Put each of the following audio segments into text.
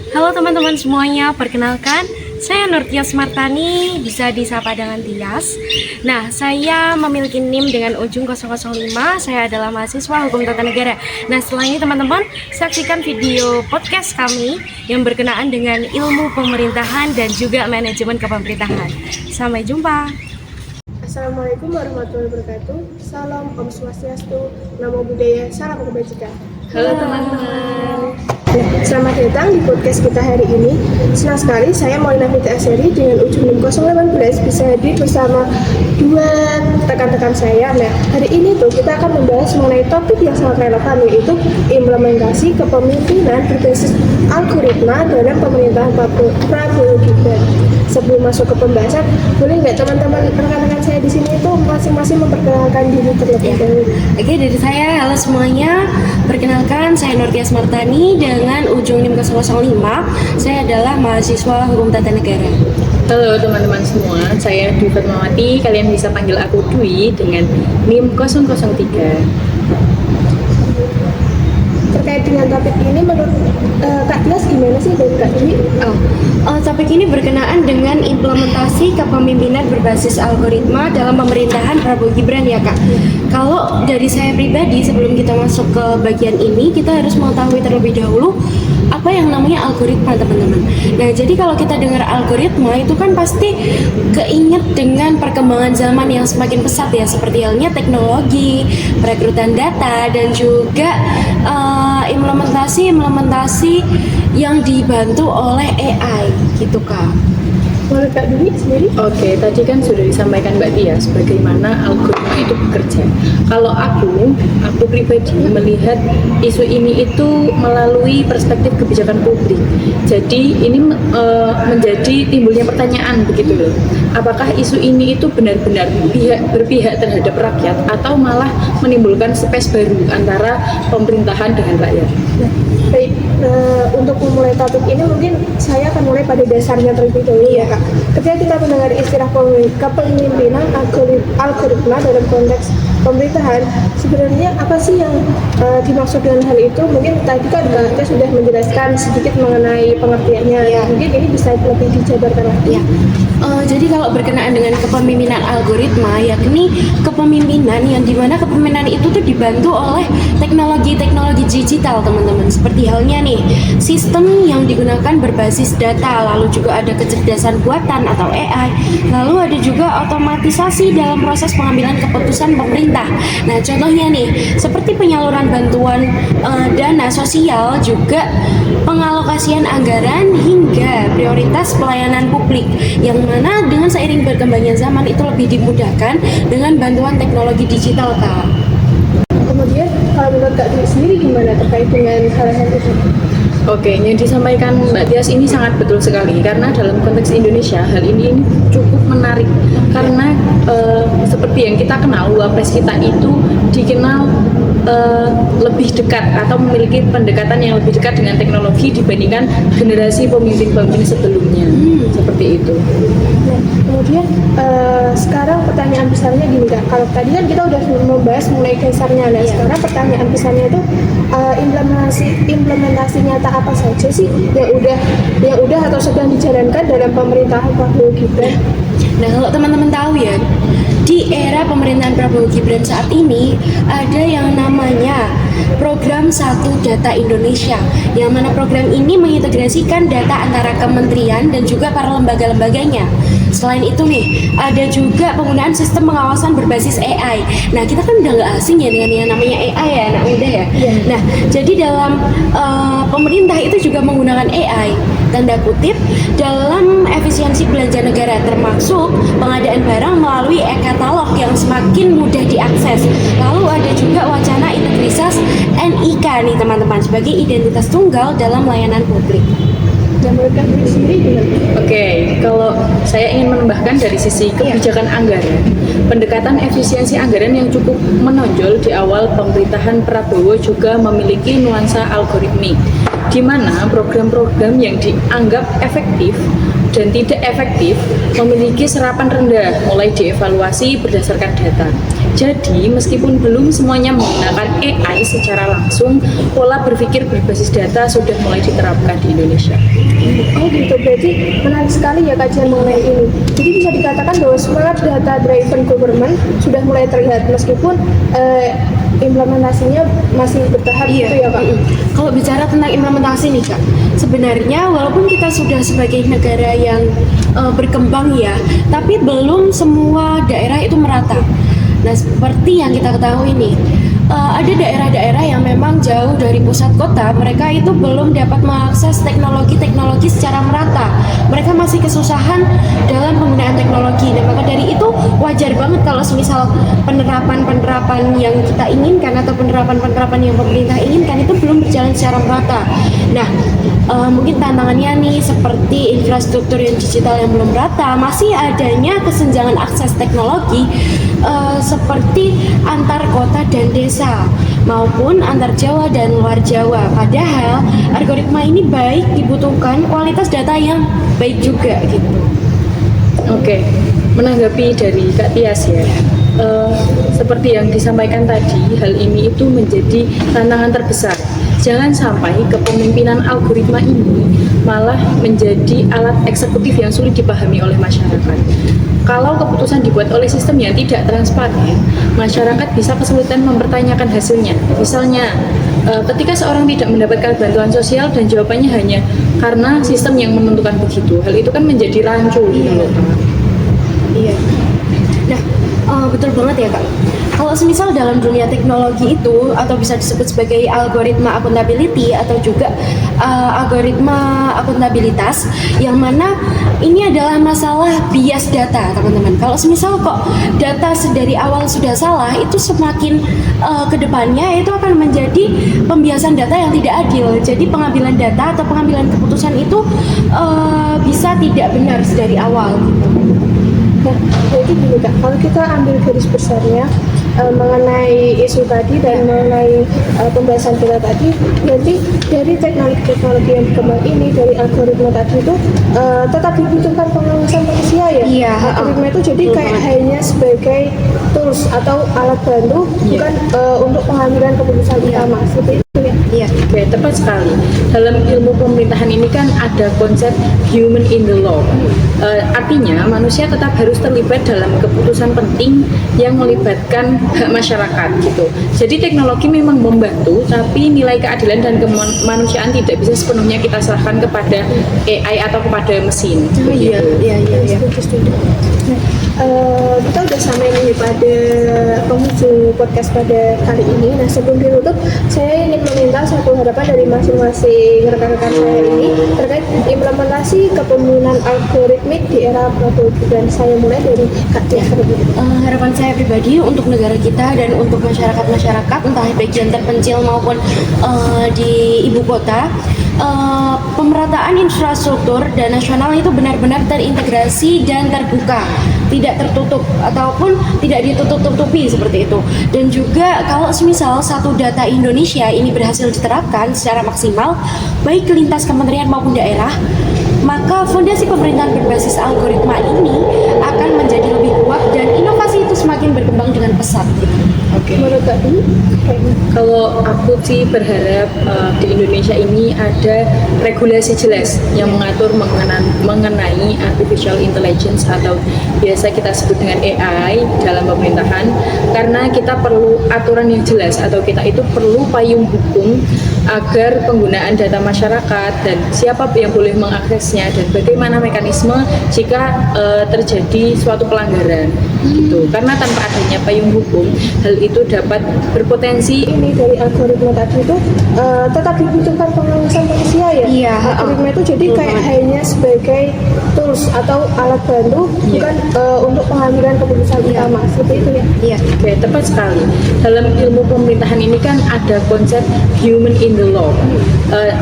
Halo teman-teman semuanya, perkenalkan saya Nurtias Martani, bisa disapa dengan Tias. Nah, saya memiliki NIM dengan ujung 005, saya adalah mahasiswa Hukum Tata Negara. Nah, setelah ini teman-teman, saksikan video podcast kami yang berkenaan dengan ilmu pemerintahan dan juga manajemen kepemerintahan. Sampai jumpa. Assalamualaikum warahmatullahi wabarakatuh. Salam Om Swastiastu, Namo Buddhaya, Salam Kebajikan. Halo teman-teman. Selamat datang di podcast kita hari ini. Senang sekali saya Maulina Fitri Asyari dengan ujung NIM 018 bisa hadir bersama dua rekan-rekan saya. Nah, hari ini tuh kita akan membahas mengenai topik yang sangat relevan, yaitu implementasi kepemimpinan berbasis algoritma dalam pemerintahan Prabowo Gibran. Sebelum masuk ke pembahasan, boleh nggak teman-teman rekan-rekan saya di sini itu masing-masing memperkenalkan diri terlebih dahulu? Oke, dari saya, halo semuanya. Perkenalkan, saya Nurtias Martani dengan ujung NIM 005. Saya adalah mahasiswa Hukum Tata Negara. Halo teman-teman semua, saya Dwi Fatmawati. Kalian bisa panggil aku Dwi dengan NIM 003. Terkait dengan topik ini, menurut Kak Tias gimana sih dari Kak Dwi? Topik ini berkenaan dengan implementasi kepemimpinan berbasis algoritma dalam pemerintahan Prabowo Gibran ya Kak. Kalau dari saya pribadi, sebelum kita masuk ke bagian ini, kita harus mengetahui terlebih dahulu apa yang namanya algoritma teman-teman. Nah, jadi kalau kita dengar algoritma itu kan pasti keinget dengan perkembangan zaman yang semakin pesat ya, seperti halnya teknologi, perekrutan data, dan juga implementasi yang dibantu oleh AI gitu Kak. Menurut Kak Dwi sendiri? Oke, tadi kan sudah disampaikan Mbak Tias bagaimana algoritma itu bekerja. Kalau aku pribadi melihat isu ini itu melalui perspektif kebijakan publik. Jadi ini menjadi timbulnya pertanyaan begitu loh. Apakah isu ini itu benar-benar berpihak terhadap rakyat atau malah menimbulkan space baru antara pemerintahan dengan rakyat? Nah, baik, untuk memulai topik ini mungkin saya akan mulai pada dasarnya terlebih dahulu ya Kak. Ketika kita mendengar istilah kepemimpinan algoritma dalam konteks pemerintahan, sebenarnya apa sih yang dimaksud dengan hal itu? Mungkin tadi kan Kak sudah menjelaskan sedikit mengenai pengertiannya. Ya. Mungkin ini bisa lebih dijabarkan lagi. Ya. Jadi kalau berkenaan dengan kepemimpinan algoritma, yakni kepemimpinan yang dimana kepemimpinan itu tuh dibantu oleh teknologi digital teman-teman. Seperti halnya nih, sistem yang digunakan berbasis data, lalu juga ada kecerdasan buatan atau AI, lalu ada juga otomatisasi dalam proses pengambilan keputusan pemerintah. Nah, contohnya nih, seperti penyaluran bantuan dana sosial, juga pengalokasian anggaran hingga prioritas pelayanan publik, yang mana dengan seiring berkembangnya zaman itu lebih dimudahkan dengan bantuan teknologi digital Kak. Kemudian kalau menurut Kak Dwi sendiri gimana terkait dengan hal-hal itu? Oke, yang disampaikan Mbak Tias ini sangat betul sekali karena dalam konteks Indonesia hal ini cukup menarik karena seperti yang kita kenal, Wapres kita itu dikenal lebih dekat atau memiliki pendekatan yang lebih dekat dengan teknologi dibandingkan generasi pemimpin-pemimpin sebelumnya. Seperti itu. Nah, kemudian sekarang pertanyaan besarnya gini Kak, kalau tadi kan kita udah membahas mengenai dasarnya, nah sekarang pertanyaan besarnya itu implementasi nyata apa saja sih yang udah atau sedang dijalankan dalam pemerintahan Prabowo Gibran? Nah, kalau teman-teman tahu ya, di era pemerintahan Prabowo Gibran saat ini ada yang namanya program Satu Data Indonesia, yang mana program ini mengintegrasikan data antara kementerian dan juga para lembaga-lembaganya. Selain itu nih, ada juga penggunaan sistem pengawasan berbasis AI. Nah, kita kan udah nggak asing ya dengan yang namanya AI ya, anak muda ya. Nah, jadi dalam pemerintah itu juga menggunakan AI, tanda kutip, dalam efisiensi belanja negara, termasuk pengadaan barang melalui e-katalog yang semakin mudah diakses. Lalu ada juga wacana integritas NIK nih teman-teman, sebagai identitas tunggal dalam layanan publik. Dan menurut Kak Dwi sendiri gimana? Oke, kalau saya ingin menambahkan dari sisi kebijakan anggaran, pendekatan efisiensi anggaran yang cukup menonjol di awal pemerintahan Prabowo juga memiliki nuansa algoritmik, di mana program-program yang dianggap efektif dan tidak efektif memiliki serapan rendah, mulai dievaluasi berdasarkan data. Jadi meskipun belum semuanya menggunakan AI secara langsung, pola berpikir berbasis data sudah mulai diterapkan di Indonesia. Oh gitu, berarti menarik sekali ya kajian mengenai ini. Jadi bisa dikatakan bahwa semangat data driven government sudah mulai terlihat meskipun implementasinya masih bertahap gitu ya Kak. Kalau bicara tentang implementasi nih Kak, sebenarnya walaupun kita sudah sebagai negara yang berkembang ya, tapi belum semua daerah itu merata. Nah, seperti yang kita ketahui nih, ada daerah-daerah yang memang jauh dari pusat kota, mereka itu belum dapat mengakses teknologi-teknologi secara merata. Mereka masih kesusahan dalam penggunaan teknologi. Nah, maka dari itu wajar banget kalau semisal penerapan-penerapan yang kita inginkan atau penerapan-penerapan yang pemerintah inginkan itu belum berjalan secara merata. Nah, mungkin tantangannya nih seperti infrastruktur yang digital yang belum rata, masih adanya kesenjangan akses teknologi seperti antar kota dan desa maupun antar Jawa dan luar Jawa. Padahal algoritma ini baik, dibutuhkan kualitas data yang baik juga gitu. Oke, menanggapi dari Kak Tias ya, seperti yang disampaikan tadi, hal ini itu menjadi tantangan terbesar. Jangan sampai kepemimpinan algoritma ini malah menjadi alat eksekutif yang sulit dipahami oleh masyarakat. Kalau keputusan dibuat oleh sistem yang tidak transparan, masyarakat bisa kesulitan mempertanyakan hasilnya. Misalnya, ketika seorang tidak mendapatkan bantuan sosial dan jawabannya hanya karena sistem yang menentukan begitu, hal itu kan menjadi rancu gitu loh. Iya. Nah, betul banget ya Kak. Kalau semisal dalam dunia teknologi itu atau bisa disebut sebagai algoritma accountability atau juga algoritma akuntabilitas, yang mana ini adalah masalah bias data teman-teman. Kalau semisal kok data dari awal sudah salah, itu semakin kedepannya itu akan menjadi pembiasan data yang tidak adil. Jadi pengambilan data atau pengambilan keputusan itu bisa tidak benar dari awal. Nah, jadi gini Kak, kalau kita ambil garis besarnya mengenai isu tadi dan mengenai pembahasan kita tadi, berarti dari teknologi yang berkembang ini, dari algoritma tadi itu tetap dibutuhkan pengawasan manusia ya? Iya. Algoritma itu jadi kayak hanya sebagai tools atau alat bantu, bukan untuk pengambilan keputusan utama. Seperti itu ya? Iya. Oke, tepat sekali. Dalam ilmu pemerintahan ini kan ada konsep human in the law. Artinya manusia tetap harus terlibat dalam keputusan penting yang melibatkan hak masyarakat gitu. Jadi teknologi memang membantu, tapi nilai keadilan dan kemanusiaan tidak bisa sepenuhnya kita serahkan kepada AI atau kepada mesin. Iya. Setuju. Nah, kita udah sampai nih pada penghujung podcast pada kali ini. Nah, sebelum ditutup, saya ingin meminta satu harapan dari masing-masing rekan-rekan saya ini terkait implementasi kepemimpinan algoritmik di era Prabowo Gibran. Saya mulai dari Kak Tia terlebih dahulu. Harapan saya pribadi untuk negara kita dan untuk masyarakat-masyarakat entah baik yang terpencil maupun di ibu kota, pemerataan infrastruktur dan nasional itu benar-benar terintegrasi dan terbuka, tidak tertutup ataupun tidak ditutup-tutupi seperti itu. Dan juga kalau semisal satu data Indonesia ini berhasil diterapkan secara maksimal baik lintas kementerian maupun daerah, maka fondasi pemerintahan berbasis algoritma ini akan menjadi lebih kuat dan inovasi itu semakin berkembang dengan pesat. Oke. Menurut Kak Tia, Kalau aku sih berharap di Indonesia ini ada regulasi jelas yang mengatur mengenai artificial intelligence atau biasa kita sebut dengan AI dalam pemerintahan, karena kita perlu aturan yang jelas atau kita itu perlu payung hukum agar penggunaan data masyarakat dan siapa yang boleh mengaksesnya dan bagaimana mekanisme jika terjadi suatu pelanggaran gitu. Karena tanpa adanya payung hukum, hal itu dapat berpotensi ini dari algoritma tadi itu tetap dibutuhkan pengawasan manusia ya? Iya. Algoritma itu jadi kayak hanya sebagai tools atau alat bantu, bukan untuk pengambilan keputusan utama. Seperti itu ya? Iya. Oke, tepat sekali. Dalam ilmu pemerintahan ini kan ada konsep human in single law.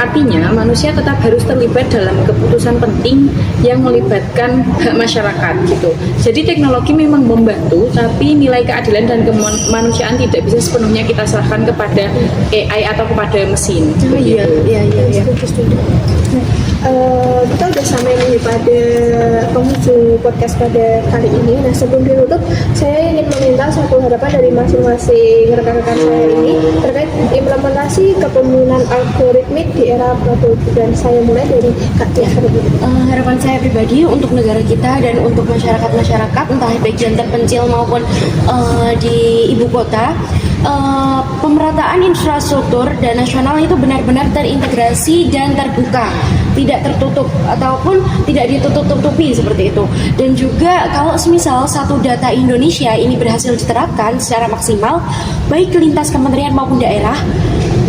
Artinya manusia tetap harus terlibat dalam keputusan penting yang melibatkan hak masyarakat gitu. Jadi teknologi memang membantu, tapi nilai keadilan dan kemanusiaan tidak bisa sepenuhnya kita serahkan kepada AI atau kepada mesin. Iya. Setuju. Nah, kita udah sampai nih pada penghujung podcast pada kali ini. Nah, sebelum ditutup, saya ingin meminta satu harapan dari masing-masing rekan-rekan saya ini terkait implementasi kepemimpinan algoritmik di era Prabowo Gibran. Saya mulai dari Kak Tia. Harapan saya pribadi untuk negara kita dan untuk masyarakat entah baik yang terpencil maupun di ibu kota, pemerataan infrastruktur dan nasional itu benar-benar terintegrasi dan terbuka, tidak tertutup ataupun tidak ditutup-tutupi seperti itu. Dan juga kalau semisal satu data Indonesia ini berhasil diterapkan secara maksimal baik lintas kementerian maupun daerah,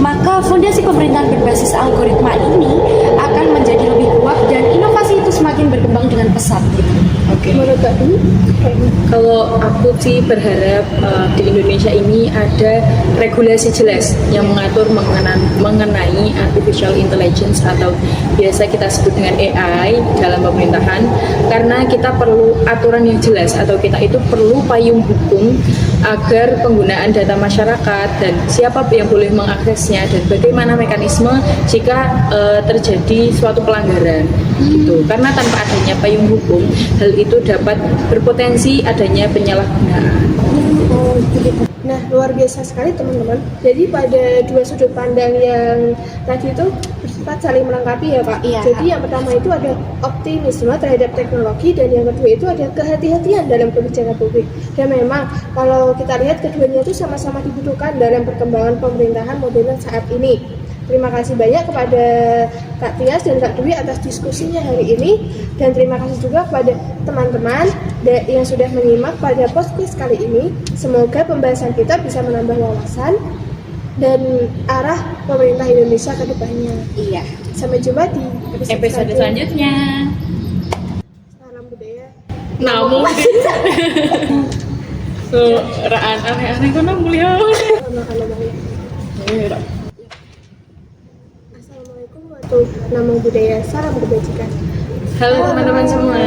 maka fondasi pemerintahan berbasis algoritma ini akan menjadi lebih kuat dan inovasi itu semakin berkembang dengan pesat gitu. Oke. Menurut Kak Dwi? Kalau aku sih berharap di Indonesia ini ada regulasi jelas yang mengatur mengenai artificial intelligence atau biasa kita sebut dengan AI dalam pemerintahan, karena kita perlu aturan yang jelas atau kita itu perlu payung hukum agar penggunaan data masyarakat dan siapa yang boleh mengaksesnya dan bagaimana mekanisme jika terjadi suatu pelanggaran gitu. Karena tanpa adanya payung hukum, hal itu dapat berpotensi adanya penyalahgunaan. Oh, begitu. Nah, luar biasa sekali teman-teman. Jadi pada dua sudut pandang yang tadi itu bersifat saling melengkapi ya Pak. Iya. Jadi yang pertama itu ada optimisme terhadap teknologi dan yang kedua itu ada kehati-hatian dalam kebijakan publik. Dan memang kalau kita lihat keduanya itu sama-sama dibutuhkan dalam perkembangan pemerintahan modern saat ini. Terima kasih banyak kepada Kak Tias dan Kak Dwi atas diskusinya hari ini, dan terima kasih juga kepada teman-teman yang sudah menyimak pada podcast kali ini. Semoga pembahasan kita bisa menambah wawasan dan arah pemerintah Indonesia ke depannya. Iya. Sampai jumpa di Episode selanjutnya. Salam budaya. Namun raan aneh-aneh kan mulia. Assalamualaikum warahmatullahi wabarakatuh. Nama budaya, salam kebajikan. Halo teman-teman semua.